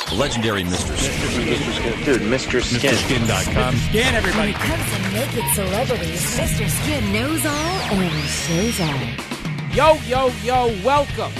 The legendary Mr. Skin. Dude, Mr. Skin. MrSkin.com. Skin, everybody. When it comes to naked celebrities, Mr. Skin knows all and shows all. Yo, welcome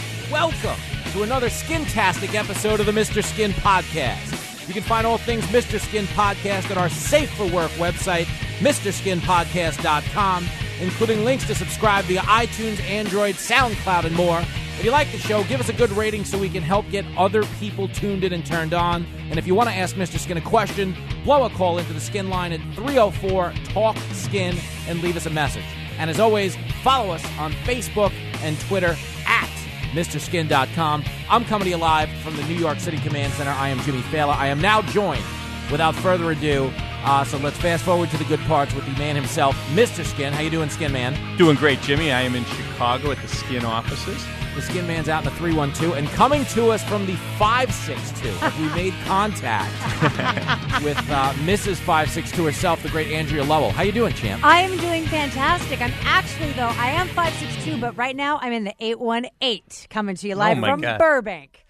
to another Skintastic episode of the Mr. Skin Podcast. You can find all things Mr. Skin Podcast at our Safe for Work website, MrSkinPodcast.com, including links to subscribe via iTunes, Android, SoundCloud, and more. If you like the show, give us a good rating so we can help get other people tuned in and turned on. And if you want to ask Mr. Skin a question, blow a call into the Skin line at 304-TALK-SKIN and leave us a message. And as always, follow us on Facebook and Twitter at MrSkin.com. I'm coming to you live from the New York City Command Center. I am Jimmy Failla. I am now joined, without further ado, so let's fast forward to the good parts with the man himself, Mr. Skin. How you doing, Skin Man? Doing great, Jimmy. I am in Chicago at the Skin offices. The Skin Man's out in the 312, and coming to us from the 562, we made contact with Mrs. 562 herself, the great Andrea Lowell. How you doing, champ? I am doing fantastic. I am 562, but right now I'm in the 818, coming to you live from Burbank.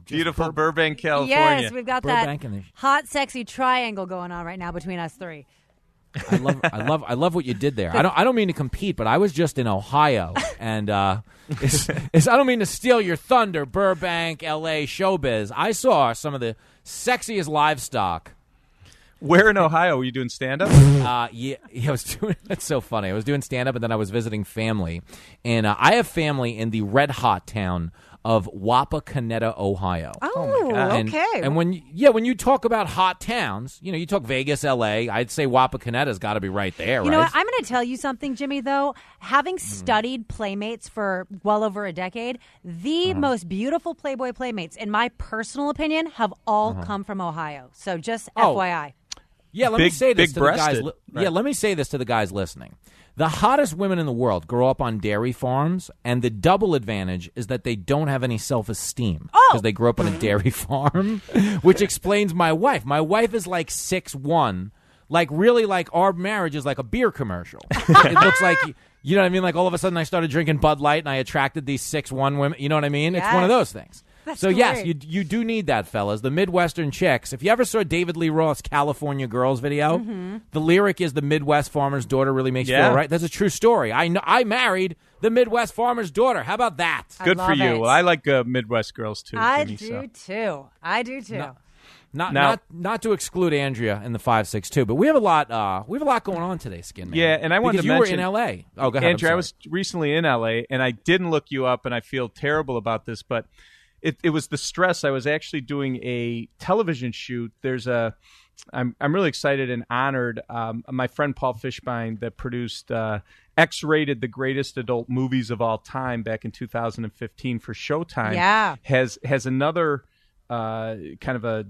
Beautiful Burbank, California. Yes, we've got that hot, sexy triangle going on right now between us three. I love what you did there. I don't mean to compete, but I was just in Ohio, and I don't mean to steal your thunder, Burbank, L.A. showbiz. I saw some of the sexiest livestock. Where in Ohio were you doing stand-up? Yeah, I was doing. That's so funny. I was doing stand-up, and then I was visiting family, and I have family in the red hot town of Wapakoneta, Ohio. Oh, my God. Okay. And when you talk about hot towns, you talk Vegas, L.A., I'd say Wapakoneta's got to be right there, right? You know what? I'm going to tell you something, Jimmy, though. Having studied Playmates for well over a decade, the most beautiful Playboy Playmates, in my personal opinion, have all come from Ohio. So just FYI. Yeah, let me say this to the guys. Right. Yeah, let me say this to the guys listening. The hottest women in the world grow up on dairy farms, and the double advantage is that they don't have any self-esteem because they grew up on a dairy farm, which explains my wife. My wife is like 6'1", like really like our marriage is like a beer commercial. It looks like, you know what I mean? Like all of a sudden I started drinking Bud Light and I attracted these 6'1" women. You know what I mean? Yes. It's one of those things. That's so, great. yes, you do need that, fellas. The Midwestern chicks. If you ever saw David Lee Roth's California Girls video, the lyric is the Midwest farmer's daughter really makes you feel right. That's a true story. I married the Midwest farmer's daughter. How about that? Good for you. Well, I like Midwest girls, too. I Jimmy, do, too. I do, too. Not to exclude Andrea in the 562, but we have a lot going on today, Skin Man. Yeah, and I wanted to mention, you were in L.A. Oh, go ahead. Andrea, I was recently in L.A., and I didn't look you up, and I feel terrible about this, but it was the stress. I was actually doing a television shoot. I'm really excited and honored. My friend Paul Fishbein, that produced X-Rated, the greatest adult movies of all time back in 2015 for Showtime, has another kind of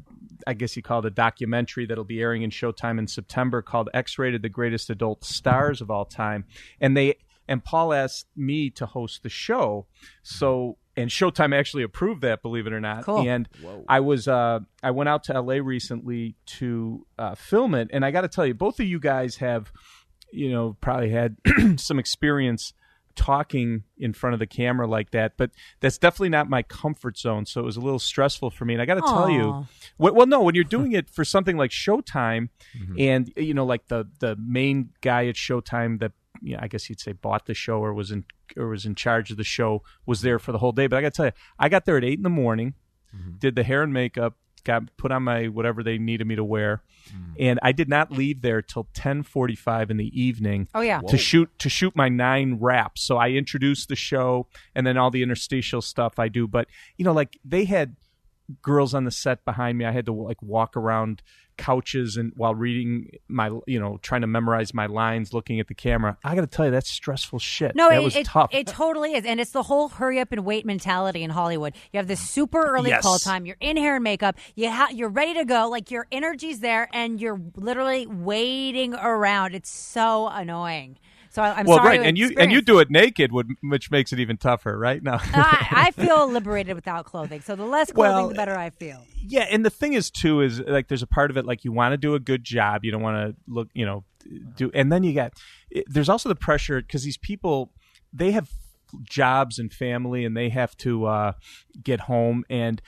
I guess you call it a documentary that'll be airing in Showtime in September called X-Rated, the greatest adult stars of all time. And Paul asked me to host the show. And Showtime actually approved that, believe it or not. Cool. And I went out to LA recently to film it, and I got to tell you, both of you guys have, probably had some experience talking in front of the camera like that, but that's definitely not my comfort zone. So it was a little stressful for me. And I got to tell you, when you're doing it for something like Showtime, and like the main guy at Showtime that, I guess you'd say bought the show or was in charge of the show was there for the whole day. But I got to tell you, I got there at 8 a.m, did the hair and makeup, got put on my whatever they needed me to wear, and I did not leave there till 10:45 in the evening. Oh yeah, to shoot my 9 wraps. So I introduced the show and then all the interstitial stuff I do. But like they had girls on the set behind me. I had to walk around couches and while reading my, trying to memorize my lines, looking at the camera. I got to tell you, that's stressful shit. No, that was tough. It totally is. And it's the whole hurry up and wait mentality in Hollywood. You have this super early call time. You're in hair and makeup. You're ready to go. Like your energy's there and you're literally waiting around. It's so annoying. So I'm sorry. Right, and you do it naked, which makes it even tougher, right? No, I feel liberated without clothing. So the less clothing, the better I feel. Yeah, and the thing is too is like there's a part of it like you want to do a good job, you don't want to look, and then there's also the pressure because these people they have jobs and family, and they have to get home. And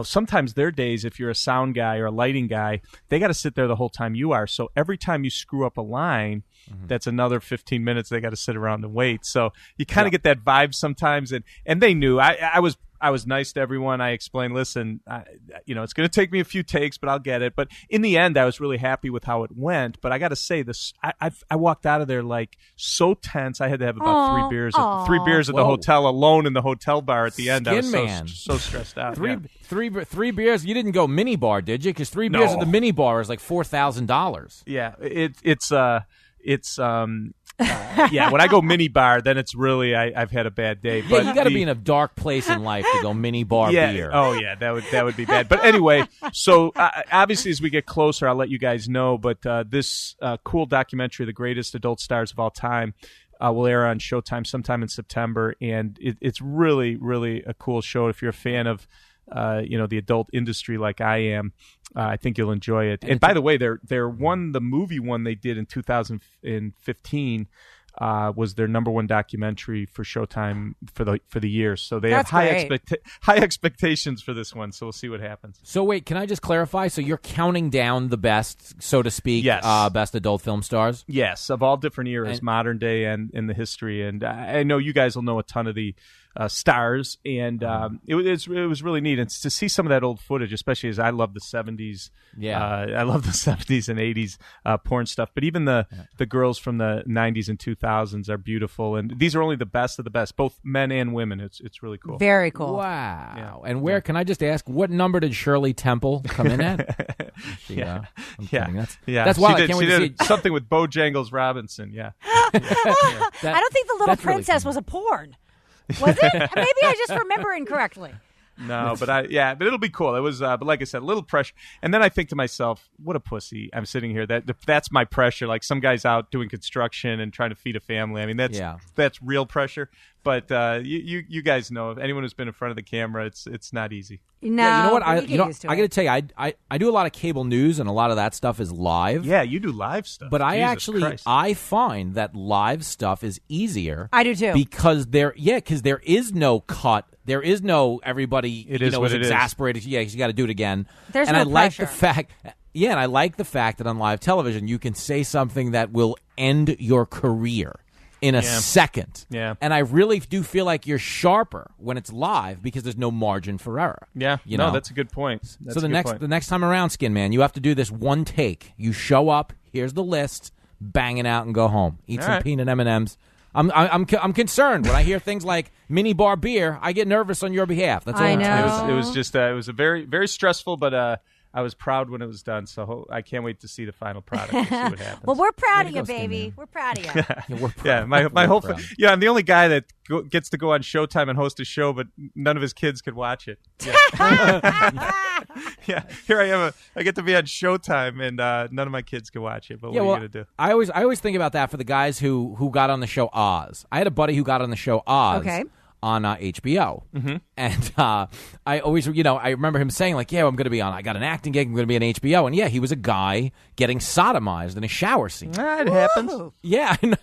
sometimes their days, if you're a sound guy or a lighting guy, they got to sit there the whole time you are. So every time you screw up a line, that's another 15 minutes they got to sit around and wait. So you kind of get that vibe sometimes. And they knew. I was nice to everyone. I explained, listen, it's going to take me a few takes, but I'll get it. But in the end, I was really happy with how it went. But I got to say, this, I walked out of there like so tense. I had to have about 3 beers at the hotel, alone in the hotel bar at the end. I was so stressed out. Three beers. You didn't go mini bar, did you? Because 3 beers at the mini bar is like $4,000. Yeah, when I go mini bar, then it's really I've had a bad day. Yeah, but you got to be in a dark place in life to go mini bar beer. Oh yeah, that would be bad. But anyway, so obviously as we get closer, I'll let you guys know. But this cool documentary, The Greatest Adult Stars of All Time, will air on Showtime sometime in September, and it's really, really a cool show. If you're a fan of the adult industry like I am, I think you'll enjoy it. And by the way, the movie one they did in 2015 was their number one documentary for Showtime for the year. So they have high expectations for this one. So we'll see what happens. So wait, can I just clarify? So you're counting down the best, so to speak, best adult film stars? Yes, of all different eras, modern day and in the history. And I know you guys will know a ton of the stars, and it was really neat. And to see some of that old footage, especially as I love the 70s. Yeah, I love the 70s and 80s porn stuff. But even the girls from the 90s and 2000s are beautiful. And these are only the best of the best, both men and women. It's really cool. Very cool. Wow. Yeah. And where can I just ask, what number did Shirley Temple come in at? That's wild. She did something with Bojangles Robinson. Yeah. I don't think The Little Princess was a porn. Was it? Maybe I just remember incorrectly. No, but it'll be cool. It was, but like I said, a little pressure. And then I think to myself, what a pussy. I'm sitting here. That's my pressure. Like some guy's out doing construction and trying to feed a family. I mean, that's real pressure. But you guys know, if anyone who's been in front of the camera, it's not easy. No, yeah, you know what? I got to tell you, I do a lot of cable news, and a lot of that stuff is live. Yeah, you do live stuff. But I find that live stuff is easier. I do too. Because there is no cut. There is no everybody is exasperated. Yeah, you got to do it again. There's no pressure. Like the fact. Yeah, and I like the fact that on live television you can say something that will end your career in a second. Yeah. And I really do feel like you're sharper when it's live because there's no margin for error. Yeah. No, that's a good point. The next time around, Skin Man, you have to do this one take. You show up, here's the list, bang it out and go home. Eat some peanut M&Ms. I'm concerned when I hear things like mini bar beer. I get nervous on your behalf. That's all I know. It was just it was a very, very stressful, but I was proud when it was done, so I can't wait to see the final product and see what happens. Well, we're proud of you, baby. We're proud of you. We're proud. Yeah, my whole I'm the only guy that gets to go on Showtime and host a show, but none of his kids could watch it. Yeah, yeah. Here I am. I get to be on Showtime, and none of my kids can watch it. But what are you gonna do? I always think about that for the guys who got on the show Oz. I had a buddy who got on the show Oz. Okay. On HBO. Mm-hmm. And I always, I remember him saying, like, I'm going to be on, I got an acting gig, I'm going to be on HBO. And he was a guy getting sodomized in a shower scene. It happens. Yeah. And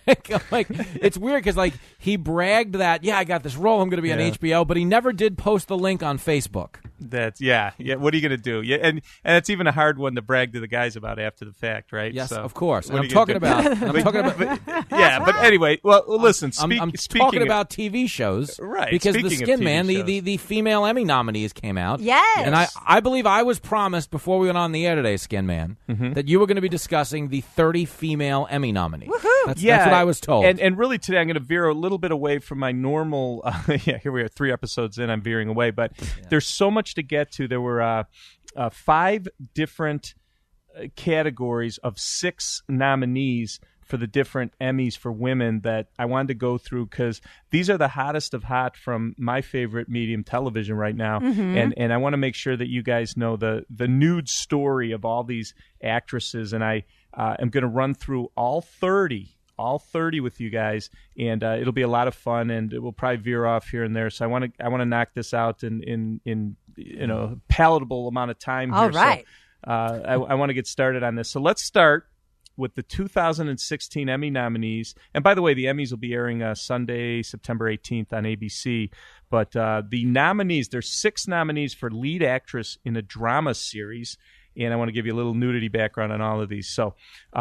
like, it's weird because, like, he bragged that, I got this role, I'm going to be on HBO, but he never did post the link on Facebook. That's yeah. What are you going to do? Yeah, and it's even a hard one to brag to the guys about after the fact, right? Yes, so, of course. And I'm talking about. But anyway, well, listen. I'm talking about TV shows, right? Because the Skin Man, the female Emmy nominees came out. Yes, and I believe I was promised before we went on the air today, Skin Man, that you were going to be discussing the 30 female Emmy nominees. Woohoo! That's what I was told. And really today, I'm going to veer a little bit away from my normal. Here we are, 3 episodes in. I'm veering away, but there's so much to get to. There were 5 different categories of 6 nominees for the different Emmys for women that I wanted to go through because these are the hottest of hot from my favorite medium, television, right now. And I want to make sure that you guys know the nude story of all these actresses. And I am going to run through all 30 with you guys, and it'll be a lot of fun, and it will probably veer off here and there. So I want to knock this out in palatable amount of time here. All right. So I want to get started on this. So let's start with the 2016 Emmy nominees. And by the way, the Emmys will be airing Sunday, September 18th on ABC. But the nominees, there's 6 nominees for lead actress in a drama series. And I want to give you a little nudity background on all of these. So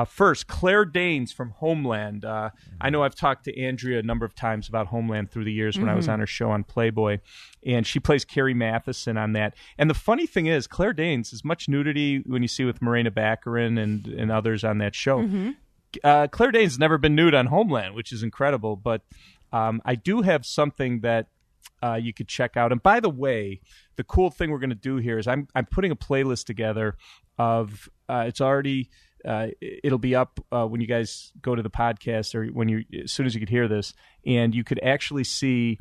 first, Claire Danes from Homeland. I know I've talked to Andrea a number of times about Homeland through the years when I was on her show on Playboy. And she plays Carrie Matheson on that. And the funny thing is, Claire Danes, as much nudity when you see with Morena Baccarin and others on that show, Claire Danes has never been nude on Homeland, which is incredible. But I do have something that you could check out. And by the way, the cool thing we're going to do here is I'm putting a playlist together of it's already it'll be up when you guys go to the podcast or when you as soon as you could hear this, and you could actually see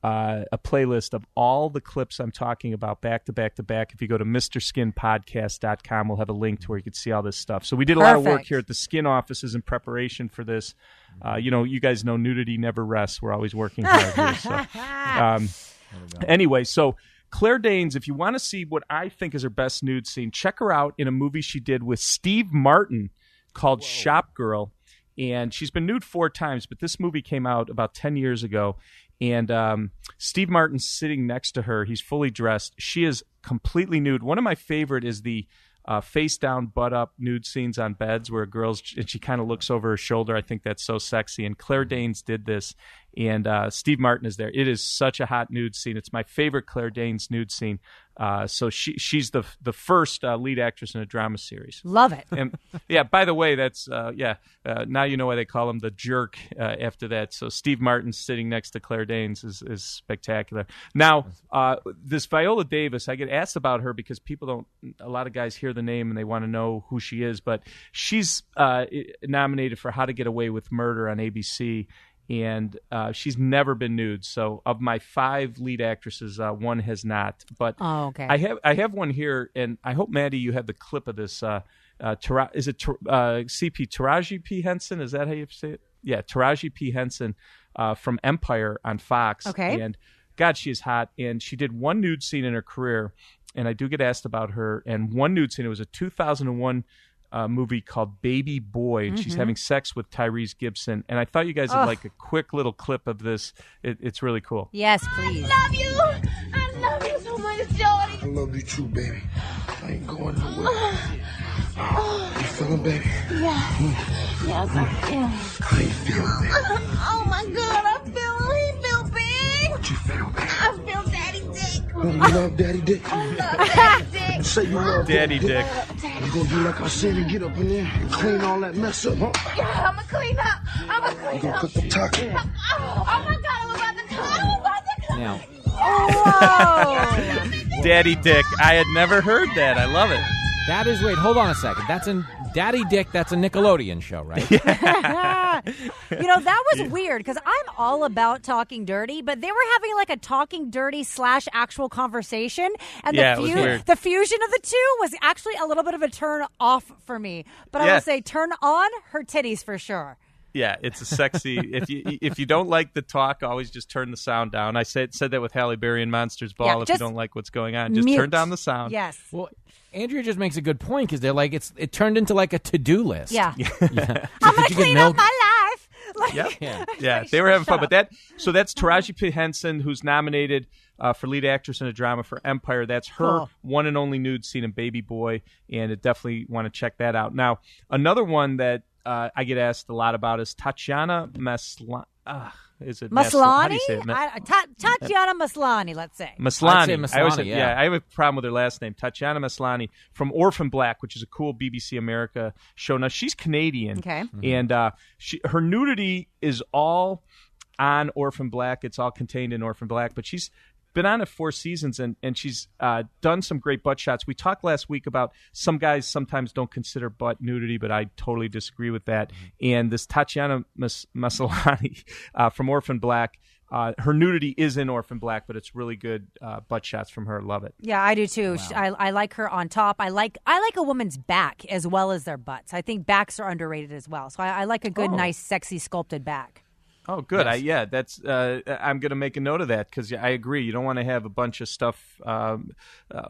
a playlist of all the clips I'm talking about back to back to back. If you go to MrSkinPodcast.com, we'll have a link to where you can see all this stuff. So we did a lot of work here at the Skin offices in preparation for this. You guys know nudity never rests. We're always working hard here. So, anyway, so Claire Danes, if you want to see what I think is her best nude scene, check her out in a movie she did with Steve Martin called Shop Girl. And she's been nude 4 times, but this movie came out about 10 years ago. And Steve Martin's sitting next to her. He's fully dressed. She is completely nude. One of my favorite is the face down, butt up nude scenes on beds where and she kind of looks over her shoulder. I think that's so sexy. And Claire Danes did this, and Steve Martin is there. It is such a hot nude scene. It's my favorite Claire Danes nude scene. So she's the first lead actress in a drama series. Love it. And by the way, that's now you know why they call him the jerk after that. So Steve Martin sitting next to Claire Danes is spectacular. Now, this Viola Davis, I get asked about her because a lot of guys hear the name and they want to know who she is, but she's nominated for How to Get Away with Murder on ABC. And she's never been nude. So of my 5 lead actresses, one has not. But okay. I have one here, and I hope, Maddie, you have the clip of this. Is it CP Taraji P. Henson? Is that how you say it? Yeah, Taraji P. Henson from Empire on Fox. Okay. And God, she is hot. And she did one nude scene in her career, and I do get asked about her. And one nude scene, it was a 2001 movie called Baby Boy, and she's having sex with Tyrese Gibson. And I thought you guys would like a quick little clip of this. It's really cool. Yes, please. I love you. I love you so much, Jody. I love you too, baby. I ain't going nowhere. You feeling, baby? Yeah. Yes, I feel. How you feel, baby? Oh my God, he feel big. What you feel, baby? I feel daddy dick. Oh, you love daddy dick? I love daddy dick. Say you love Daddy dick. You gonna do like I said and get up in there and clean all that mess up, huh? Yeah, I'ma clean up. You gonna cook the taco? Oh my God, I'm about to come. Now, Whoa. Daddy dick. I had never heard that. I love it. that is, wait, hold on a second. That's in Daddy Dick. That's a Nickelodeon show, right? That was weird because I'm all about talking dirty, but they were having like a talking dirty / actual conversation. And it was weird. The fusion of the two was actually a little bit of a turn off for me. But I will say turn on her titties for sure. Yeah, it's a sexy. If you don't like the talk, always just turn the sound down. I said that with Halle Berry in Monsters Ball. If you don't like what's going on, just turn down the sound. Yes. Well, Andrea just makes a good point because they're like it turned into like a to-do list. Yeah. I'm gonna clean up my life. Yeah. They were having fun. But that's Taraji P. Henson, who's nominated for lead actress in a drama for Empire. That's her one and only nude scene in Baby Boy, and I definitely want to check that out. Now, another one that I get asked a lot about is Tatiana Maslany. Is it Maslany? How do you say it? Tatiana Maslany, let's say. Maslany. I'd say Maslany, I have a problem with her last name. Tatiana Maslany from Orphan Black, which is a cool BBC America show. Now, she's Canadian. Okay. And her nudity is all on Orphan Black. It's all contained in Orphan Black. But she's been on it 4 seasons, and she's done some great butt shots. We talked last week about some guys sometimes don't consider butt nudity, but I totally disagree with that. And this Tatiana Maslany from Orphan Black, her nudity is in Orphan Black, but it's really good butt shots from her. Love it. Yeah, I do too. Wow. I like her on top. I like a woman's back as well as their butts. I think backs are underrated as well. So I like a good, nice, sexy, sculpted back. Oh, good. Yes. That's. I'm going to make a note of that because I agree. You don't want to have a bunch of stuff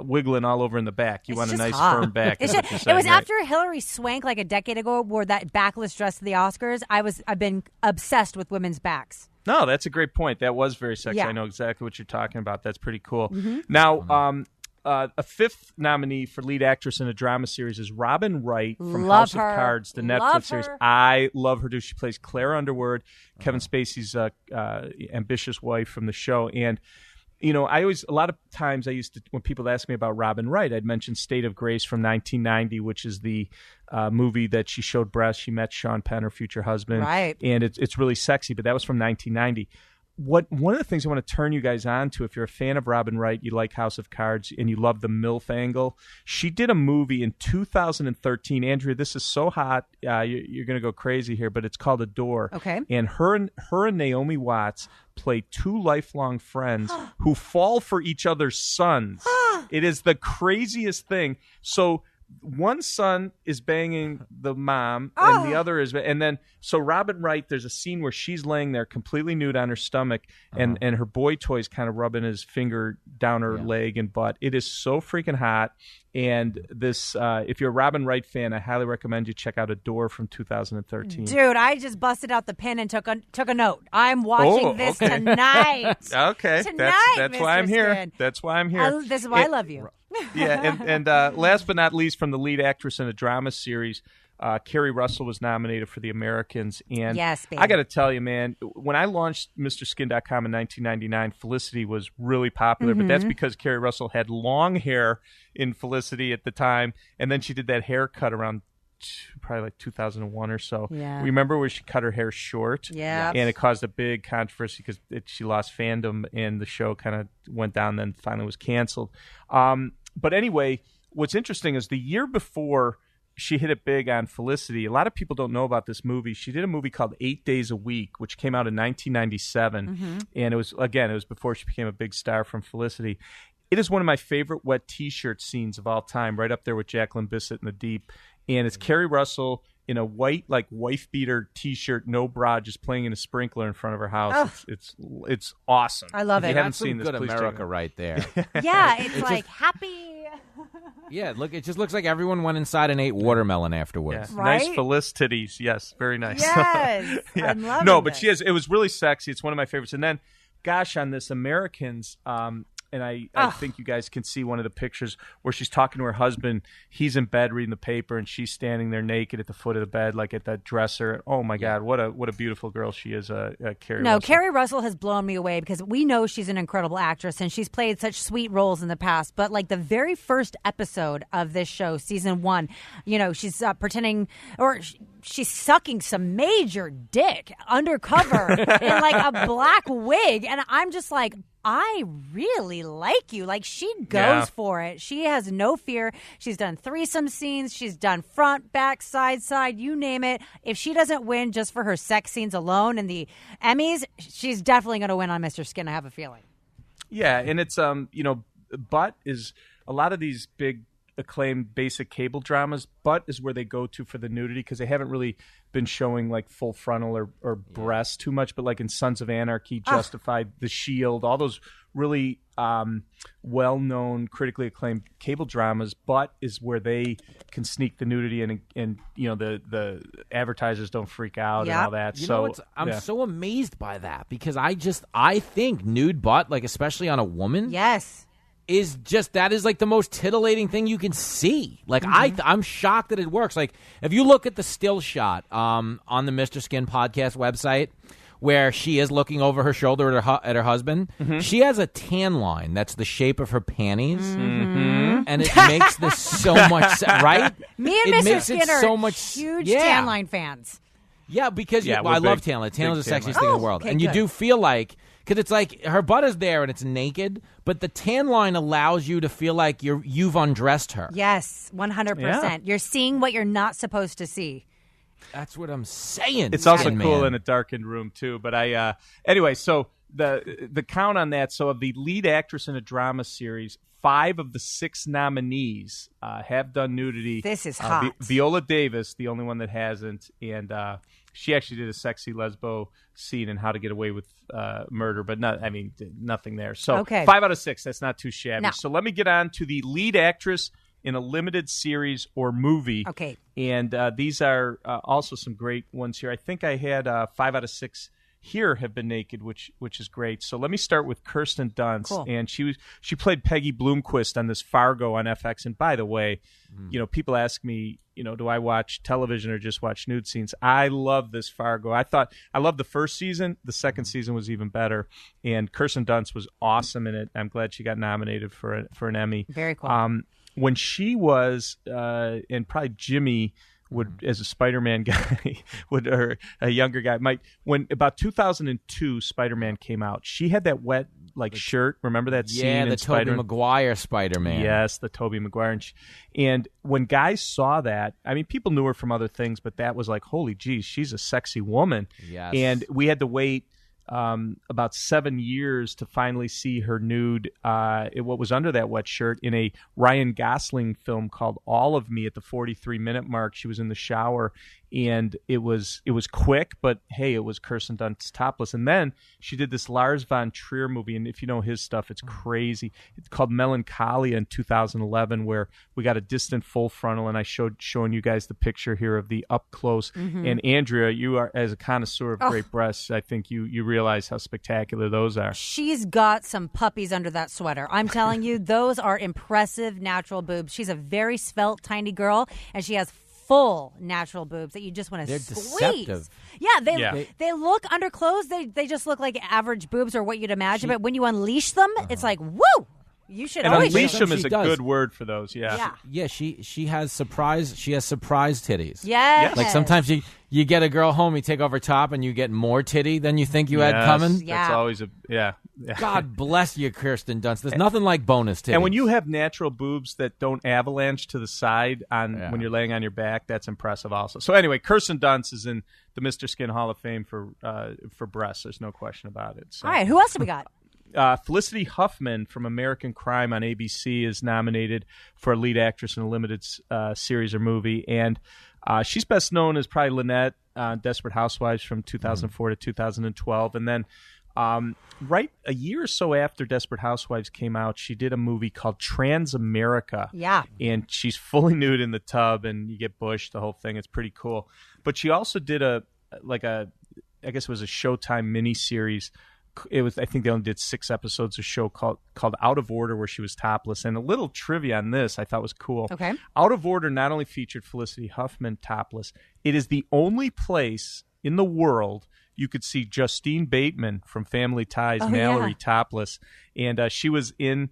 wiggling all over in the back. You want a nice firm back. It was after Hillary Swank like a decade ago wore that backless dress to the Oscars. I've been obsessed with women's backs. No, that's a great point. That was very sexy. Yeah. I know exactly what you're talking about. That's pretty cool. Now, a fifth nominee for lead actress in a drama series is Robin Wright from House of Cards, the Netflix series. I love her, too. She plays Claire Underwood, Kevin Spacey's ambitious wife from the show. And, you know, a lot of times when people ask me about Robin Wright, I'd mention State of Grace from 1990, which is the movie that she showed breasts. She met Sean Penn, her future husband. Right. And it's really sexy, but that was from 1990. One of the things I want to turn you guys on to, if you're a fan of Robin Wright, you like House of Cards, and you love the MILF angle, she did a movie in 2013. Andrea, this is so hot. You're going to go crazy here, but it's called Adore. Okay. And her and Naomi Watts play two lifelong friends who fall for each other's sons. It is the craziest thing. So one son is banging the mom and the other is, and then so Robin Wright, there's a scene where she's laying there completely nude on her stomach and her boy toy's kind of rubbing his finger down her leg and butt. It is so freaking hot. And this, if you're a Robin Wright fan, I highly recommend you check out Adore from 2013. Dude, I just busted out the pen and took a note. I'm watching this tonight. Okay, Tonight, that's Mr. why I'm here. Skin. That's why I'm here. This is why I love you. Yeah, and last but not least, from the lead actress in a drama series, Keri Russell was nominated for The Americans. And yes, baby. I got to tell you, man, when I launched MrSkin.com in 1999, Felicity was really popular, but that's because Keri Russell had long hair in Felicity at the time, and then she did that haircut around probably like 2001 or so. Yeah. Remember where she cut her hair short? Yeah. And it caused a big controversy because she lost fandom and the show kind of went down, then finally was canceled. But anyway, what's interesting is the year before she hit it big on Felicity, a lot of people don't know about this movie. She did a movie called 8 Days a Week, which came out in 1997. And it was before she became a big star from Felicity. It is one of my favorite wet T-shirt scenes of all time, right up there with Jacqueline Bisset in The Deep. And it's Keri Russell in a white, like, wife beater T-shirt, no bra, just playing in a sprinkler in front of her house. It's awesome. I love it. If you haven't That's some seen this, good please check it America out. right there. Yeah, it's like happy. Yeah, look, it just looks like everyone went inside and ate watermelon afterwards. Yeah. Right? Nice Felicities. Yes, very nice. Yes. Yeah. I'm loving No, but this. it was really sexy. It's one of my favorites. And then, gosh, on this Americans, and I think you guys can see one of the pictures where she's talking to her husband. He's in bed reading the paper, and she's standing there naked at the foot of the bed, like at that dresser. Oh my God, what a beautiful girl she is, Keri Russell. Keri Russell has blown me away because we know she's an incredible actress and she's played such sweet roles in the past. But like the very first episode of this show, season 1, you know, she's pretending or she's sucking some major dick undercover in like a black wig, and I'm just like, I really like you. Like, she goes for it. She has no fear. She's done threesome scenes. She's done front, back, side, you name it. If she doesn't win just for her sex scenes alone in the Emmys, she's definitely going to win on Mr. Skin, I have a feeling. Yeah, and it's, Butt is a lot of these big acclaimed basic cable dramas. Butt is where they go to for the nudity because they haven't really been showing like full frontal or breast too much, but like in Sons of Anarchy, Justified, The Shield, all those really well-known, critically acclaimed cable dramas. Butt is where they can sneak the nudity and you know the advertisers don't freak out and all that. You know what's, I'm so amazed by that because I think nude butt, like especially on a woman, yes, is just that is like the most titillating thing you can see. Like I'm shocked that it works. Like if you look at the still shot on the Mr. Skin podcast website where she is looking over her shoulder at her husband, she has a tan line that's the shape of her panties, and it makes this so much right. Me and Mr. Skin are so much huge tan line fans. Yeah, because I love tan line. Tan line's the sexiest thing in the world, okay, and you do feel like. Because it's like her butt is there and it's naked, but the tan line allows you to feel like you've undressed her. Yes, 100%. Yeah. You're seeing what you're not supposed to see. That's what I'm saying. It's also cool in a darkened room too. But anyway, so the count on that. So of the lead actress in a drama series, 5 of the 6 nominees have done nudity. This is hot. Viola Davis, the only one that hasn't, and she actually did a sexy lesbo scene in How to Get Away with Murder, but nothing there. So 5 out of 6. That's not too shabby. No. So let me get on to the lead actress in a limited series or movie. Okay. And these are also some great ones here. I think I had 5 out of 6 here have been naked, which is great. So let me start with Kirsten Dunst. Cool. And she played Peggy Bloomquist on this Fargo on FX. And by the way, people ask me, do I watch television or just watch nude scenes? I love this Fargo. I loved the first season. The second season was even better. And Kirsten Dunst was awesome in it. I'm glad she got nominated for an Emmy. Very cool. When she was, and probably Jimmy would, as a Spider-Man guy, or a younger guy, when about 2002 Spider-Man came out, she had that wet shirt. Remember that scene? Yeah, in the Tobey Maguire Spider-Man. Yes, the Tobey Maguire. And when guys saw that, people knew her from other things, but that was like, holy geez, she's a sexy woman. Yes. And we had to wait about 7 years to finally see her nude, what was under that wet shirt, in a Ryan Gosling film called All of Me. At the 43-minute mark, she was in the shower, and it was quick, but hey, it was Kirsten Dunst topless. And then she did this Lars von Trier movie, and if you know his stuff, it's crazy. It's called Melancholia in 2011, where we got a distant full frontal, and I showing you guys the picture here of the up close. And Andrea, you are, as a connoisseur of great breasts, I think you realize how spectacular those are. She's got some puppies under that sweater. I'm telling you, those are impressive natural boobs. She's a very svelte, tiny girl, and she has full natural boobs that you just want to squeeze. Deceptive. Yeah, they look under clothes. They just look like average boobs or what you'd imagine. But when you unleash them, it's like, woo! You should and always unleash show them them. is a good word for those. Yeah. She has surprise titties. Yes. Like sometimes you get a girl home, you take off her top, and you get more titty than you think you had coming. Yeah. That's always God bless you, Kirsten Dunst. There's nothing like bonus titties. And when you have natural boobs that don't avalanche to the side when you're laying on your back, that's impressive also. So anyway, Kirsten Dunst is in the Mr. Skin Hall of Fame for breasts. There's no question about it. So. All right, who else do we got? Felicity Huffman from American Crime on ABC is nominated for a lead actress in a limited series or movie. And she's best known as probably Lynette on Desperate Housewives from 2004 to 2012. And then right a year or so after Desperate Housewives came out, she did a movie called Transamerica. Yeah. And she's fully nude in the tub, and you get bushed, the whole thing. It's pretty cool. But she also did I guess it was a Showtime miniseries. I think they only did 6 episodes of a show called Out of Order, where she was topless. And a little trivia on this I thought was cool. Okay. Out of Order not only featured Felicity Huffman topless, it is the only place in the world you could see Justine Bateman from Family Ties, Mallory, topless. And she was in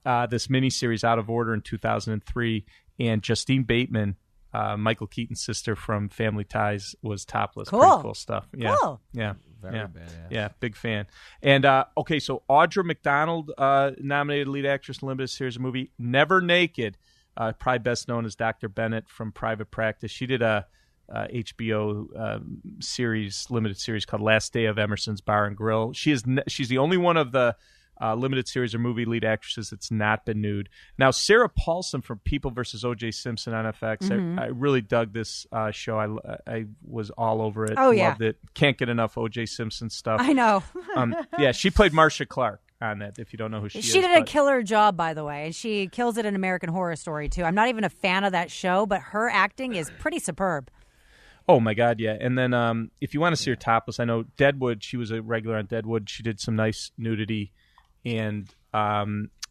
this miniseries Out of Order in 2003. And Justine Bateman, Michael Keaton's sister from Family Ties, was topless. Cool. Pretty cool stuff. Yeah. Cool. Yeah. Very badass. Yeah, big fan. And so Audra Mcdonald nominated lead actress in limited series movie Never Naked, probably best known as Dr. Bennett from Private Practice. She did a HBO limited series called Last Day of Emerson's Bar and Grill. She's the only one of the limited series or movie lead actresses that's not been nude. Now, Sarah Paulson from People vs. Oj Simpson on FX. I really dug this show. I was all over it. Loved it. Can't get enough Oj Simpson stuff. I know. She played Marcia Clark on that, if you don't know who she is. She did a killer job, by the way, and she kills it in American Horror Story, too. I'm not even a fan of that show, but her acting is pretty superb. Oh, my God, yeah. And then if you want to see her topless, I know Deadwood, she was a regular on Deadwood. She did some nice nudity. And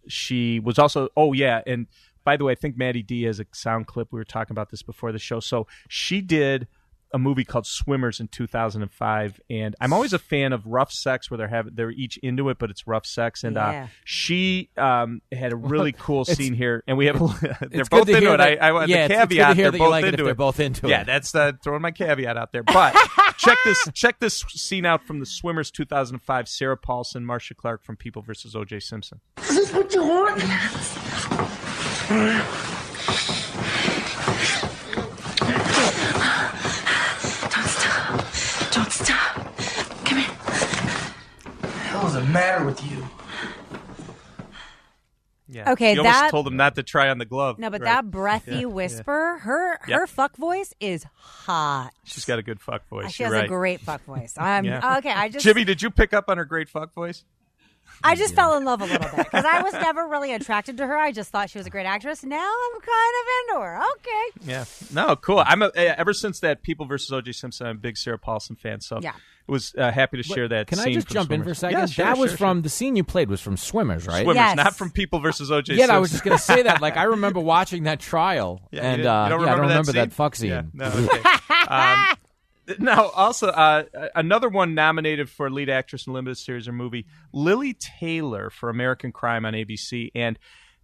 she was also, and by the way, I think Maddie D has a sound clip. We were talking about this before the show. So she did a movie called Swimmers in 2005, and I'm always a fan of rough sex where they're each into it, but it's rough sex. And she had a really cool scene here, and we have they're both into it. I want the caveat they're both into it. They're both into it. Yeah, that's throwing my caveat out there. But check this scene out from the Swimmers 2005. Sarah Paulson, Marcia Clark from People vs. O.J. Simpson. Is this what you want? Don't stop. Come here. What the hell is the matter with you? Yeah. Okay, you almost told him not to try on the glove. No, but right? that breathy whisper, her fuck voice is hot. She's got a good fuck voice. She has a great fuck voice. Okay, Jimmy, did you pick up on her great fuck voice? I just fell in love a little bit because I was never really attracted to her. I just thought she was a great actress. Now I'm kind of into her. Okay. Yeah. No, cool. Ever since that People versus Oj Simpson, I'm a big Sarah Paulson fan. So I was happy to share that. Can scene I just jump in for a second? Yeah, sure, that was from the scene you played was from Swimmers, right? Swimmers, Yes. not from People versus Oj Simpson. Yeah, I was just going to say that. Like, I remember watching that trial, and I don't remember that fuck scene. Yeah, no, okay. Now, also, another one nominated for lead actress in a limited series or movie, Lily Taylor for American Crime on ABC. And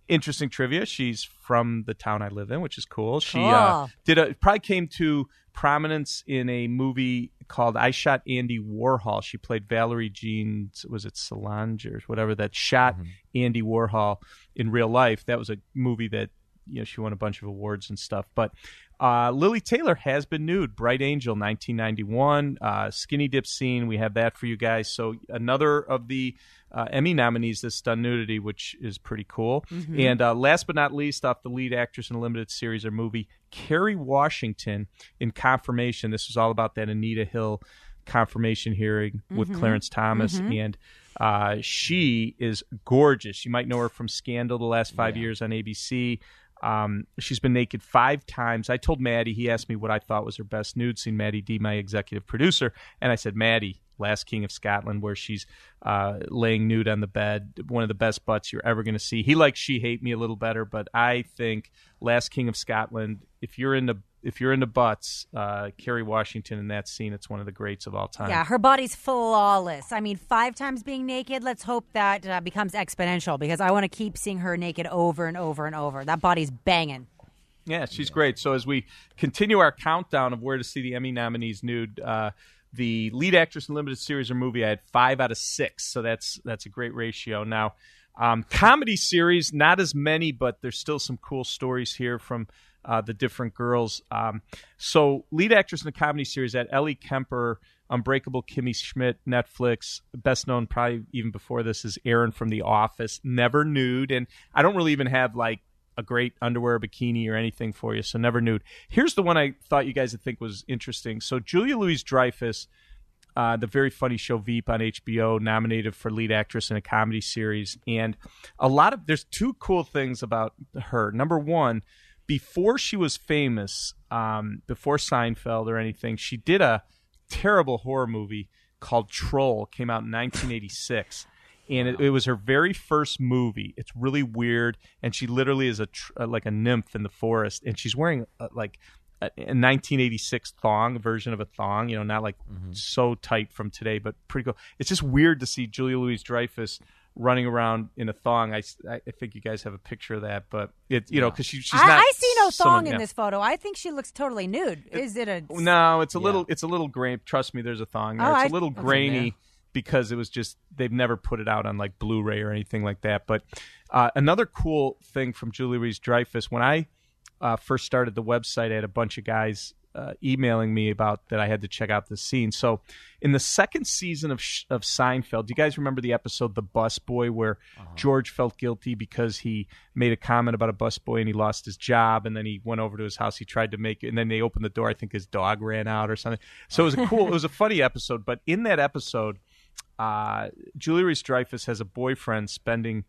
interesting trivia, she's from the town I live in, which is cool. She probably came to prominence in a movie called I Shot Andy Warhol. She played Valerie Jean, was it Solange or whatever, that shot Andy Warhol in real life. That was a movie that, she won a bunch of awards and stuff. But Lily Taylor has been nude. Bright Angel, 1991. Skinny dip scene. We have that for you guys. So another of the Emmy nominees that's done nudity, which is pretty cool. And last but not least, off the lead actress in a limited series or movie, Kerry Washington in Confirmation. This was all about that Anita Hill confirmation hearing with Clarence Thomas. And she is gorgeous. You might know her from Scandal the last 5 years on ABC. She's been naked 5 times. I told Maddie, he asked me what I thought was her best nude scene, Maddie D, my executive producer, and I said, Maddie, Last King of Scotland, where she's laying nude on the bed, one of the best butts you're ever going to see. He likes She Hate Me a little better, but I think Last King of Scotland, if you're into butts, Kerry Washington in that scene, it's one of the greats of all time. Yeah, her body's flawless. I mean, 5 times being naked, let's hope that becomes exponential because I want to keep seeing her naked over and over and over. That body's banging. Yeah, she's great. So as we continue our countdown of where to see the Emmy nominees nude, the lead actress in limited series or movie, I had 5 out of 6. So that's a great ratio. Now, comedy series, not as many, but there's still some cool stories here from the different girls. So lead actress in a comedy series at Ellie Kemper, Unbreakable Kimmy Schmidt, Netflix. Best known probably even before this is Erin from The Office. Never nude. And I don't really even have like a great underwear bikini or anything for you, so never nude. Here's the one I thought you guys would think was interesting. So Julia Louis-Dreyfus, the very funny show Veep on HBO, nominated for lead actress in a comedy series. And there's 2 cool things about her. Number one, before she was famous, before Seinfeld or anything, she did a terrible horror movie called Troll, came out in 1986. And it was her very first movie. It's really weird, and she literally is like a nymph in the forest, and she's wearing like a 1986 thong, version of a thong, not like so tight from today, but pretty cool. It's just weird to see Julia Louis-Dreyfus running around in a thong. I think you guys have a picture of that, but it's because she's not. I see no thong in this photo. I think she looks totally nude. Is it a? No, it's a little. It's a little grain. Trust me, there's a thong there. It's a little grainy. Because it was just, they've never put it out on like Blu-ray or anything like that. But another cool thing from Julia Louis-Dreyfus, when I first started the website, I had a bunch of guys emailing me about that I had to check out this scene. So in the second season of Seinfeld, do you guys remember the episode The Bus Boy, where George felt guilty because he made a comment about a bus boy and he lost his job, and then he went over to his house, he tried to make it, and then they opened the door, I think his dog ran out or something. So it was it was a funny episode. But in that episode, Julia Louis-Dreyfus has a boyfriend spending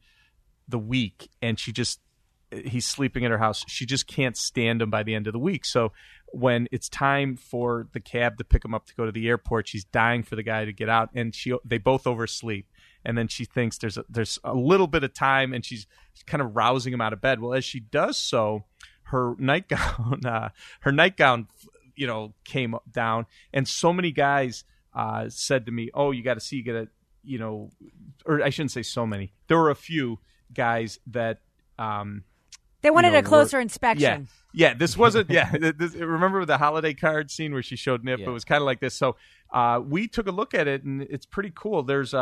the week, and he's sleeping at her house. She just can't stand him by the end of the week. So when it's time for the cab to pick him up to go to the airport, she's dying for the guy to get out, and they both oversleep. And then she thinks there's a little bit of time, and she's kind of rousing him out of bed. Well, as she does so, her nightgown came down, and so many guys said to me, "Oh, you got to see, or I shouldn't say so many. There were a few guys that they wanted a closer inspection. Yeah. This wasn't. Yeah, remember the holiday card scene where she showed nip? Yeah. It was kind of like this. So we took a look at it, and it's pretty cool. There's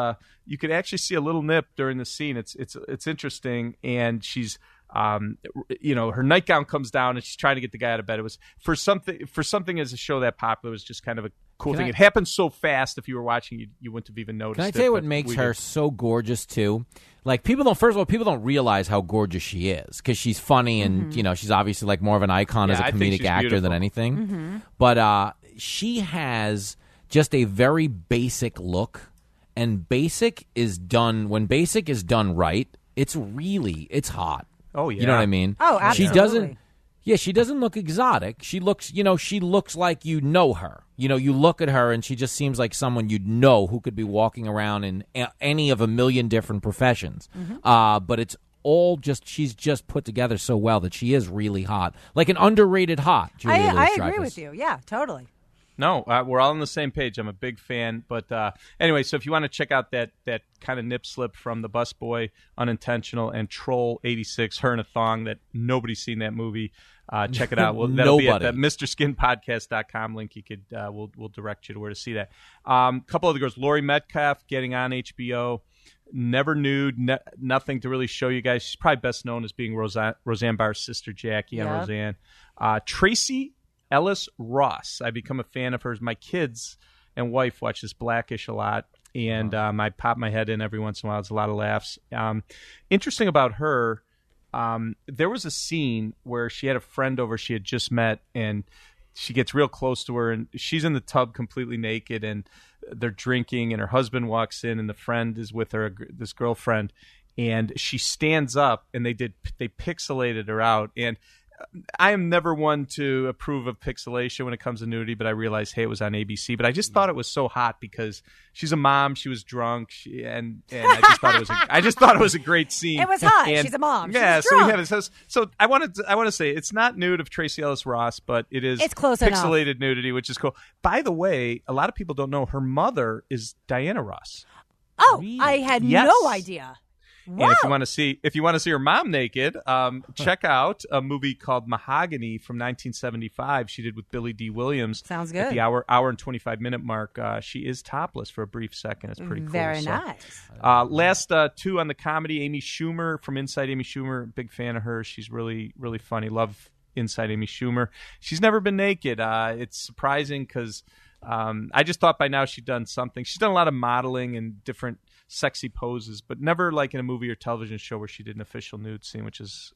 you could actually see a little nip during the scene. It's interesting, and she's. Her nightgown comes down and she's trying to get the guy out of bed. It was for something as a show that popular. It was just kind of cool thing. It happened so fast. If you were watching, you wouldn't have even noticed. Can I tell you what makes her so gorgeous too? Like people don't realize how gorgeous she is because she's funny and she's obviously like more of an icon as a comedic actor than anything. But she has just a very basic look, and basic is done when basic is done right. It's hot. Oh yeah, you know what I mean? Oh, absolutely. She doesn't look exotic. She looks like you know her. You look at her and she just seems like someone you'd know who could be walking around in any of a million different professions. But it's all she's just put together so well that she is really hot, like an underrated hot. I agree with you. Yeah, totally. No, we're all on the same page. I'm a big fan. But anyway, so if you want to check out that kind of nip slip from The Busboy, Unintentional, and Troll 86, Her in a Thong, that nobody's seen that movie, check it out. That'll be at the MrSkinPodcast.com link. You could we'll direct you to where to see that. Couple other girls, Laurie Metcalf getting on HBO. Never Nude, nothing to really show you guys. She's probably best known as being Roseanne Barr's sister Jackie on Roseanne. Tracy Ellis Ross. I become a fan of hers. My kids and wife watch this Blackish a lot, and I pop my head in every once in a while. It's a lot of laughs. Interesting about her, there was a scene where she had a friend over she had just met, and she gets real close to her, and she's in the tub completely naked, and they're drinking, and her husband walks in, and the friend is with her, this girlfriend, and she stands up, and they pixelated her out, and I am never one to approve of pixelation when it comes to nudity, but I realized, hey, it was on ABC. But I just thought it was so hot because she's a mom, she was drunk, and I just thought it was a great scene. It was hot. She's a mom. Yeah, so we have it. So I want to say it's not nude of Tracy Ellis Ross, but it's close pixelated enough. Nudity, which is cool. By the way, a lot of people don't know her mother is Diana Ross. Oh, really? I had no idea. Wow. And if you want to see her mom naked, check out a movie called Mahogany from 1975. She did with Billy D. Williams. Sounds good. At the hour and 25-minute mark, she is topless for a brief second. It's pretty cool. Very nice. Last two on the comedy, Amy Schumer from Inside Amy Schumer. Big fan of her. She's really, really funny. Love Inside Amy Schumer. She's never been naked. It's surprising because I just thought by now she'd done something. She's done a lot of modeling and different sexy poses, but never like in a movie or television show where she did an official nude scene, which is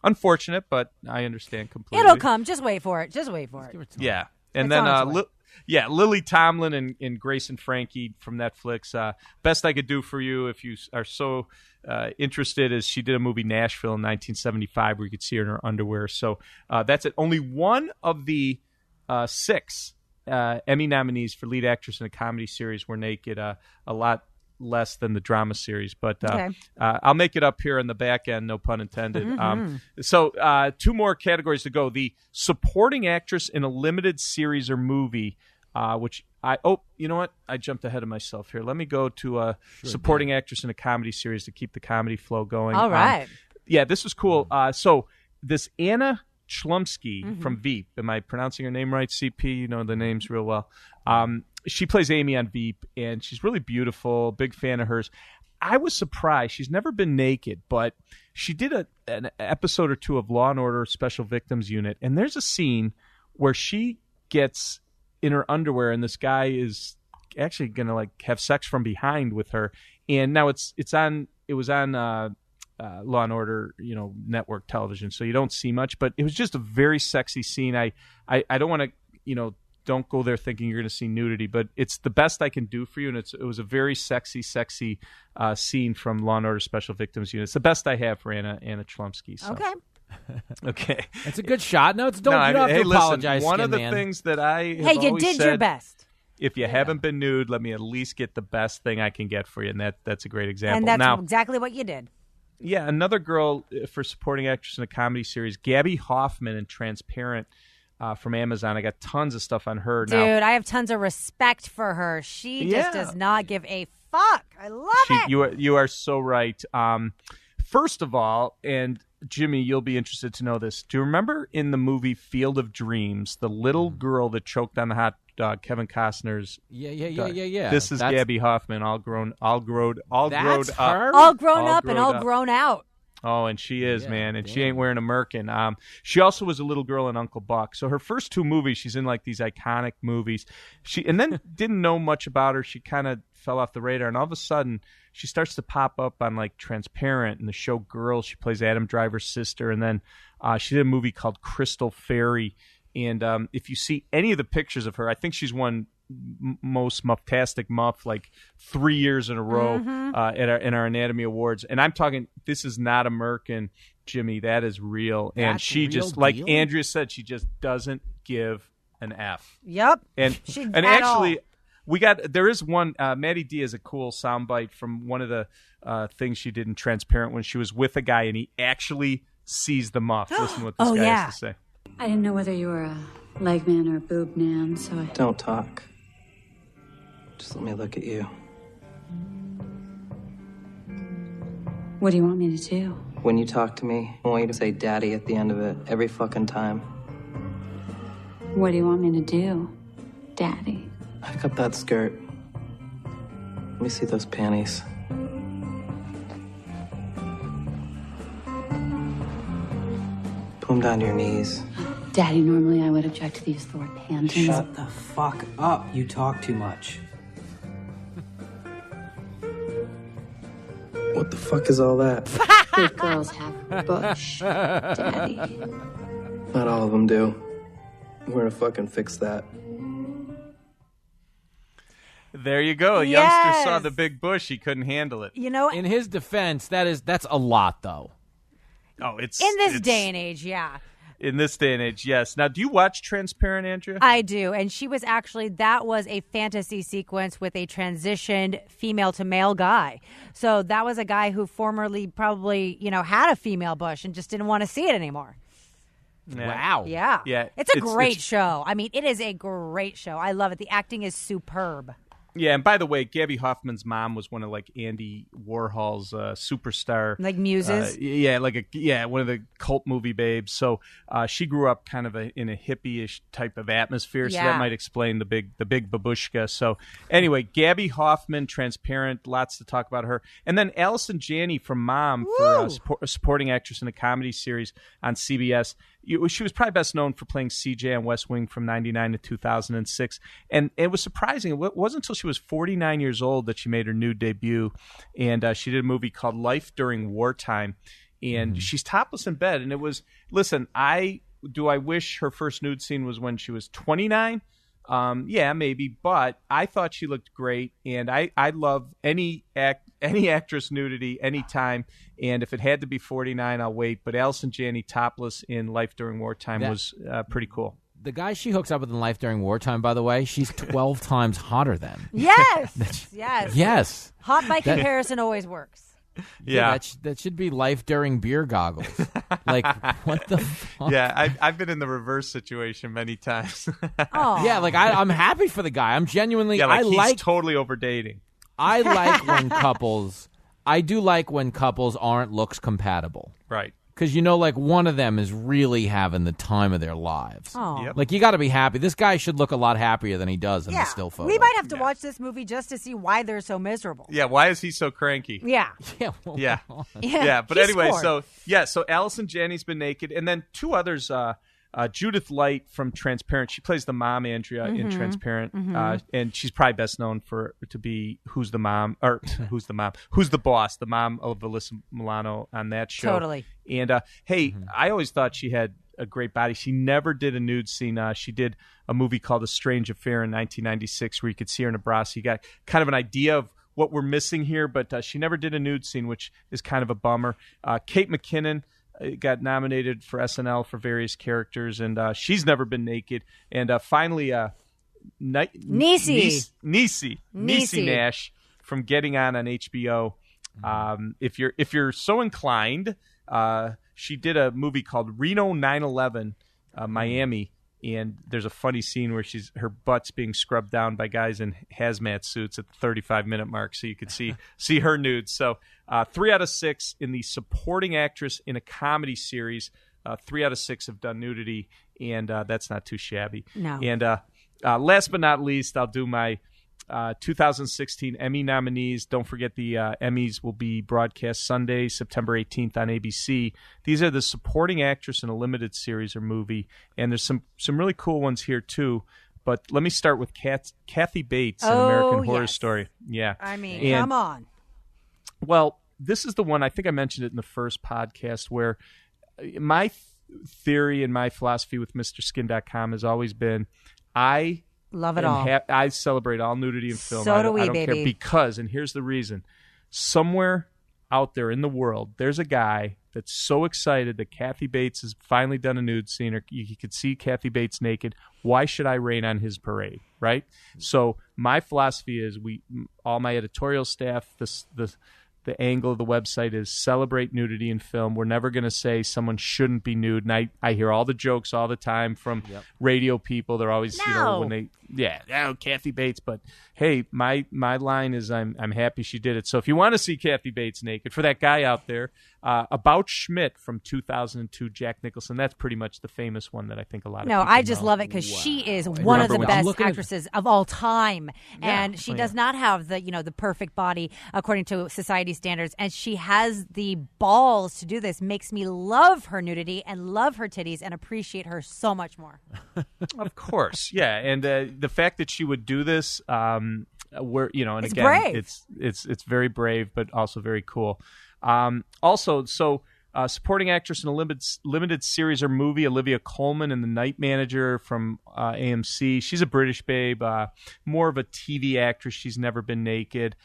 unfortunate, but I understand completely. It'll come. Just wait for it. Yeah. And then Lily Tomlin and Grace and Frankie from Netflix. Best I Could Do for You, if you are so interested, is she did a movie Nashville in 1975 where you could see her in her underwear. So that's it. Only one of the 6 Emmy nominees for lead actress in a comedy series were naked. A lot less than the drama series, but I'll make it up here on the back end, no pun intended. So 2 more categories to go. The supporting actress in a limited series or movie, which you know what? I jumped ahead of myself here. Let me go to supporting actress in a comedy series to keep the comedy flow going. All right. This was cool. So this Anna Chlumski from Veep. Am I pronouncing her name right, CP? You know the names real well. She plays Amy on Veep, and she's really beautiful. Big fan of hers. I was surprised. She's never been naked, but she did an episode or 2 of Law & Order Special Victims Unit, and there's a scene where she gets in her underwear, and this guy is actually going to have sex from behind with her. And now it was on Law & Order, network television, so you don't see much, but it was just a very sexy scene. I don't want to, don't go there thinking you're going to see nudity, but it's the best I can do for you, and it was a very sexy scene from Law & Order Special Victims Unit. It's the best I have for Anna Chlumski. So. Okay. It's a good shot. No, you don't have to apologize. Listen, one of the things that I have you always did said, your best. If you haven't been nude, let me at least get the best thing I can get for you, and that's a great example. And that's exactly what you did. Yeah, another girl for supporting actress in a comedy series, Gabby Hoffman in Transparent. From Amazon. I got tons of stuff on her now. Dude, I have tons of respect for her. She just does not give a fuck. I love it. You are so right. First of all, and Jimmy, you'll be interested to know this. Do you remember in the movie Field of Dreams, the little girl that choked on the hot dog, Kevin Costner's? Yeah. This is Gabby Hoffman, all grown up. All grown up and all grown out. Oh, and she is, man, and she ain't wearing a Merkin. She also was a little girl in Uncle Buck. So her first 2 movies, she's in like these iconic movies. And then didn't know much about her. She kind of fell off the radar, and all of a sudden she starts to pop up on like Transparent and the show Girls. She plays Adam Driver's sister, and then she did a movie called Crystal Fairy. And if you see any of the pictures of her, I think she's won most Mufftastic Muff like 3 years in a row in our Anatomy Awards. And I'm talking, this is not a Merkin, Jimmy. That is real. That's and she just, deal? like Andrea said, she just doesn't give an F. Yep. And actually, there is one. Maddie D has a cool soundbite from one of the things she did in Transparent when she was with a guy and he actually sees the muff. Listen to what this guy has to say. I didn't know whether you were a leg man or a boob man, so I... Don't talk. Just let me look at you. What do you want me to do? When you talk to me, I want you to say daddy at the end of it every fucking time. What do you want me to do, Daddy? Pick up that skirt. Let me see those panties. Put them down to your knees. Daddy, normally I would object to these Thor panties. Shut the fuck up. You talk too much. What the fuck is all that? Big girls have bush, Daddy. Not all of them do. We're gonna fucking fix that. There you go. A youngster saw the big bush. He couldn't handle it. You know, in his defense, that's a lot, though. Oh, it's in this day and age, yeah. In this day and age, yes. Now, do you watch Transparent, Andrea? I do, and she was actually, that was a fantasy sequence with a transitioned female to male guy. So that was a guy who formerly probably, had a female bush and just didn't want to see it anymore. Yeah. Wow. Yeah. Yeah. It's a great show. I mean, it is a great show. I love it. The acting is superb. Yeah, and by the way, Gabby Hoffman's mom was one of like Andy Warhol's superstar, like muses. One of the cult movie babes. So she grew up kind of in a hippie-ish type of atmosphere. So that might explain the big babushka. So anyway, Gabby Hoffman, Transparent, lots to talk about her, and then Allison Janney from Mom for a supporting actress in a comedy series on CBS. She was probably best known for playing CJ on West Wing from 1999 to 2006. And it was surprising. It wasn't until she was 49 years old that she made her nude debut. And she did a movie called Life During Wartime. And she's topless in bed. And it was, listen, I wish her first nude scene was when she was 29? Yeah, maybe. But I thought she looked great. And I love any actress nudity anytime. And if it had to be 49, I'll wait. But Allison Janney topless in Life During Wartime was pretty cool. The guy she hooks up with in Life During Wartime, by the way, she's 12 times hotter than. Yes. Yes. Yes. Hot by comparison always works. Yeah. That should be Life During Beer Goggles. Like, what the fuck? Yeah, I've been in the reverse situation many times. Oh. Yeah, like I'm happy for the guy. I'm genuinely. Yeah, he's totally over dating. I do like when couples aren't looks compatible. Right. Because, one of them is really having the time of their lives. Oh. Yep. Like, you got to be happy. This guy should look a lot happier than he does in the still photo. We might have to watch this movie just to see why they're so miserable. Yeah, why is he so cranky? Yeah. Yeah. But anyway, so Allison Janney's been naked. And then two others, Judith Light from Transparent. She plays the mom, Andrea, in Transparent. And she's probably best known to be Who's the Boss, the mom of Alyssa Milano on that show. Totally. And I always thought she had a great body. She never did a nude scene. She did a movie called A Strange Affair in 1996 where you could see her in a bra. So you got kind of an idea of what we're missing here, but she never did a nude scene, which is kind of a bummer. Kate McKinnon got nominated for SNL for various characters, and she's never been naked. And finally, Niecy Nash from Getting On HBO. If you're so inclined, she did a movie called Reno 9/11, Miami, and there's a funny scene where her butt's being scrubbed down by guys in hazmat suits at the 35-minute mark, so you could see her nude. So 3 out of 6 in the supporting actress in a comedy series. 3 out of 6 have done nudity, and that's not too shabby. No. And last but not least, I'll do my 2016 Emmy nominees. Don't forget the Emmys will be broadcast Sunday, September 18th on ABC. These are the supporting actress in a limited series or movie, and there's some really cool ones here too. But let me start with Kathy Bates in American Horror Story. Yeah. I mean, come on. Well, this is the one, I think I mentioned it in the first podcast, where my theory and my philosophy with MrSkin.com has always been, I love it all. I celebrate all nudity in film. So do we, I don't baby. care because, and here's the reason, somewhere out there in the world, there's a guy that's so excited that Kathy Bates has finally done a nude scene, or you could see Kathy Bates naked. Why should I rain on his parade, right? So my philosophy is, all my editorial staff, the angle of the website is celebrate nudity in film. We're never going to say someone shouldn't be nude. And I hear all the jokes all the time from radio people. They're always, when they, Kathy Bates. But hey, my line is I'm happy she did it. So if you want to see Kathy Bates naked, for that guy out there, About Schmidt from 2002, Jack Nicholson. That's pretty much the famous one that I think a lot of people I just know. love it because she is one of the best actresses of all time. And she does not have the perfect body according to society standards. And she has the balls to do this. Makes me love her nudity and love her titties and appreciate her so much more. Of course. Yeah. And the fact that she would do this, and it's again, brave. It's very brave, but also very cool. Supporting actress in a limited series or movie, Olivia Colman in The Night Manager from AMC. She's a British babe, more of a TV actress. She's never been naked.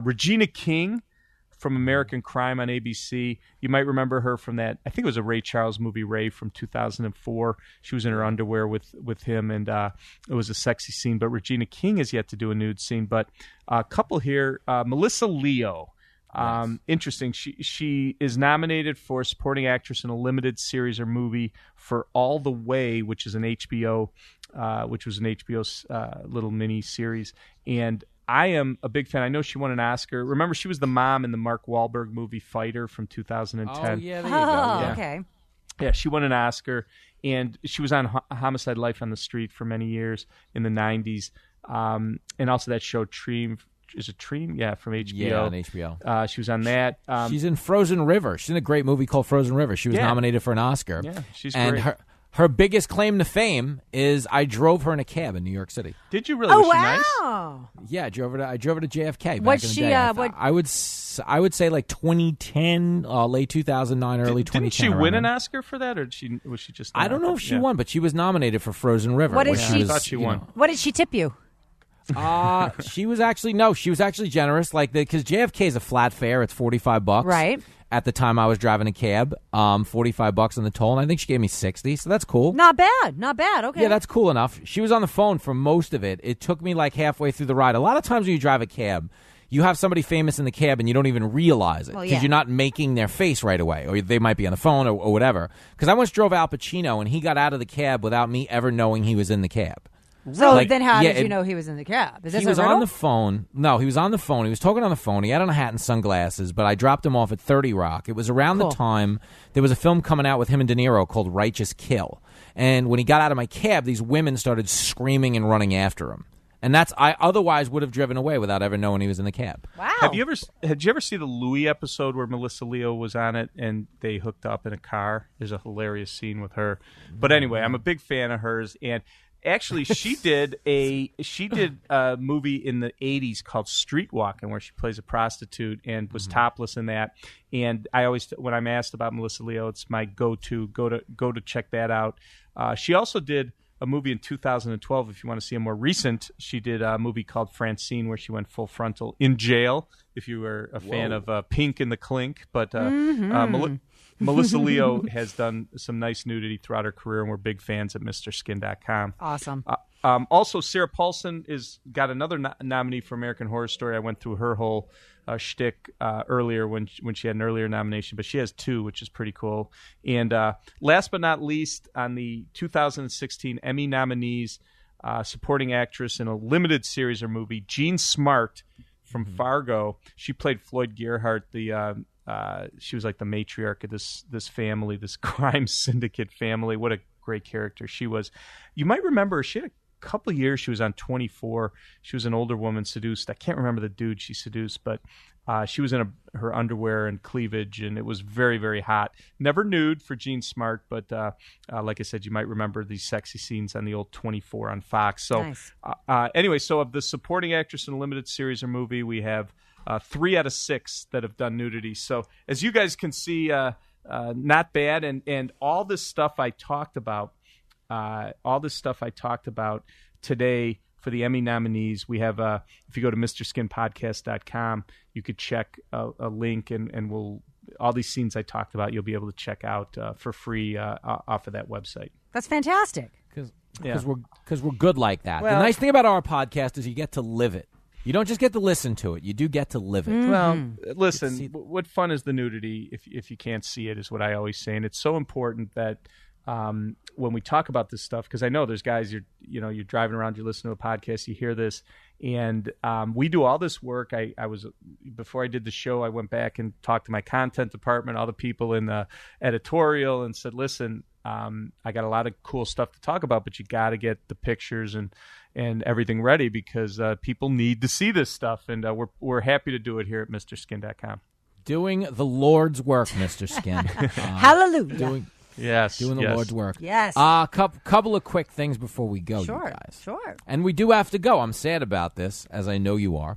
Regina King from American Crime on ABC. You might remember her from that, I think it was a Ray Charles movie, Ray, from 2004. She was in her underwear with him, and it was a sexy scene. But Regina King has yet to do a nude scene. But a couple here, Melissa Leo. Interesting. She is nominated for supporting actress in a limited series or movie for All the Way, which is an HBO, little mini series. And I am a big fan. I know she won an Oscar. Remember, she was the mom in the Mark Wahlberg movie Fighter from 2010. Oh, yeah, there you go. Okay. Yeah, she won an Oscar, and she was on Homicide: Life on the Street for many years in the 90s. And also that show Treem. Is it Treem? Yeah, from HBO. Yeah, on HBO. She was on that. She's in Frozen River. She's in a great movie called Frozen River. She was nominated for an Oscar. Yeah, she's great. And her biggest claim to fame is I drove her in a cab in New York City. Did you really? Oh, was she wow. Nice? Yeah, I drove her to JFK. What's back she? in the day. I would say like 2010, late 2009, early 2010. Didn't she win an Oscar for that, or was she just? I don't know if she won, but she was nominated for Frozen River. What did I thought she won. What did she tip you? She was actually generous, because JFK is a flat fare. It's $45, right? At the time I was driving a cab, $45 on the toll, and I think she gave me $60, so that's cool. Not bad. Okay. Yeah, that's cool enough. She was on the phone for most of it. It took me like halfway through the ride. A lot of times when you drive a cab, you have somebody famous in the cab and you don't even realize it because you're not making their face right away, or they might be on the phone or whatever. Because I once drove Al Pacino and he got out of the cab without me ever knowing he was in the cab. So then how did you know he was in the cab? Is this he was on the phone. No, he was on the phone. He was talking on the phone. He had on a hat and sunglasses, but I dropped him off at 30 Rock. It was around the time there was a film coming out with him and De Niro called Righteous Kill. And when he got out of my cab, these women started screaming and running after him. And I otherwise would have driven away without ever knowing he was in the cab. Wow. Had you ever see the Louis episode where Melissa Leo was on it and they hooked up in a car? There's a hilarious scene with her. But anyway, I'm a big fan of hers, and actually, she did a movie in the 80s called Streetwalking, where she plays a prostitute and was topless in that. And I always, when I'm asked about Melissa Leo, it's my go-to. Go to check that out. She also did a movie in 2012. If you want to see a more recent, she did a movie called Francine, where she went full frontal in jail. If you were a fan of Pink and the Clink, but Melissa Leo has done some nice nudity throughout her career, and we're big fans at MrSkin.com. Awesome. Also, Sarah Paulson got another nominee for American Horror Story. I went through her whole shtick earlier when she had an earlier nomination, but she has two, which is pretty cool. And last but not least, on the 2016 Emmy nominees, supporting actress in a limited series or movie, Jean Smart from Fargo. She played Floyd Gerhardt, she was like the matriarch of this family, this crime syndicate family. What a great character she was. You might remember she had couple of years. She was on 24. She was an older woman seduced. I can't remember the dude she seduced, but she was in her underwear and cleavage, and it was very, very hot. Never nude for Jean Smart, but like I said, you might remember these sexy scenes on the old 24 on Fox. So nice. Anyway, so of the supporting actress in a limited series or movie, we have 3 out of 6 that have done nudity. So as you guys can see, not bad. And all this stuff I talked about, today for the Emmy nominees, we have, if you go to MrSkinPodcast.com, you could check a link, and all these scenes I talked about, you'll be able to check out for free off of that website. That's fantastic. Because we're good like that. Well, the nice thing about our podcast is you get to live it. You don't just get to listen to it. You do get to live it. Well, listen, what fun is the nudity if you can't see it, is what I always say. And it's so important that when we talk about this stuff, because I know there's guys, you're driving around, you listen to a podcast, you hear this, and we do all this work. I was, before I did the show, I went back and talked to my content department, all the people in the editorial, and said, listen, I got a lot of cool stuff to talk about, but you got to get the pictures and everything ready, because people need to see this stuff, and we're happy to do it here at MrSkin.com. Doing the Lord's work, Mr. Skin. Hallelujah. Doing the Lord's work. Yes. Couple of quick things before we go, you guys. Sure. And we do have to go. I'm sad about this, as I know you are.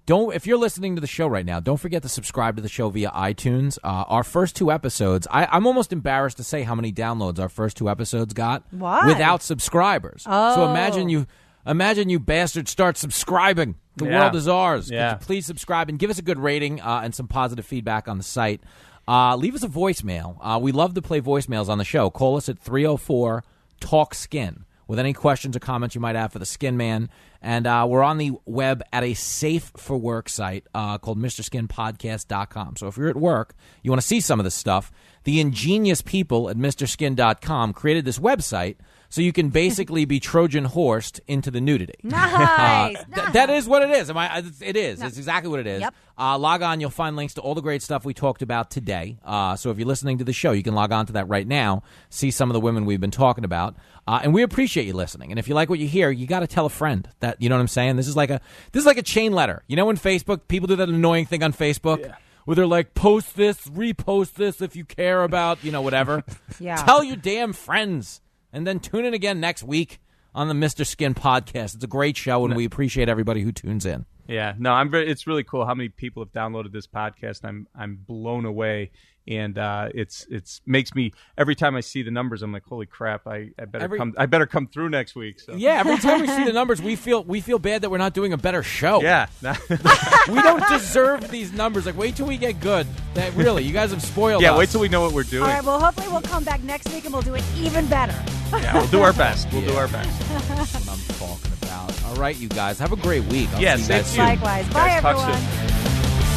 If you're listening to the show right now, don't forget to subscribe to the show via iTunes. Our first 2 episodes, I'm almost embarrassed to say how many downloads our first 2 episodes got. Why? Without subscribers. Oh. So imagine you bastards start subscribing. The world is ours. Could you please subscribe and give us a good rating and some positive feedback on the site. Leave us a voicemail. We love to play voicemails on the show. Call us at 304-TALK-SKIN with any questions or comments you might have for the Skin Man. And we're on the web at a safe for work site called MrSkinPodcast.com. So if you're at work, you want to see some of this stuff, the ingenious people at MrSkin.com created this website so you can basically be Trojan horsed into the nudity. Nice. That is what it is. It is. No. It's exactly what it is. Yep. Log on. You'll find links to all the great stuff we talked about today. So if you're listening to the show, you can log on to that right now, see some of the women we've been talking about. And we appreciate you listening. And if you like what you hear, you got to tell a friend. That, you know what I'm saying? This is like a chain letter. You know, when Facebook, people do that annoying thing on Facebook where they're like, post this, repost this if you care about, whatever. Yeah. Tell your damn friends. And then tune in again next week on the Mr. Skin podcast. It's a great show, and we appreciate everybody who tunes in. Yeah, no, it's really cool how many people have downloaded this podcast. I'm blown away, and it's makes me, every time I see the numbers, I'm like, holy crap, I better come through next week. So. Yeah, every time we see the numbers, we feel bad that we're not doing a better show. Yeah, we don't deserve these numbers. Like, wait till we get good. That really, you guys have spoiled us. Yeah, wait till we know what we're doing. All right, well, hopefully we'll come back next week and we'll do it even better. Yeah, we'll do our best. We'll do our best. That's what I'm talking about. All right, you guys, have a great week. I'll yeah, see you guys soon. Likewise. Bye, everyone.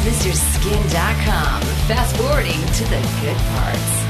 MrSkin.com. Fast forwarding to the good parts.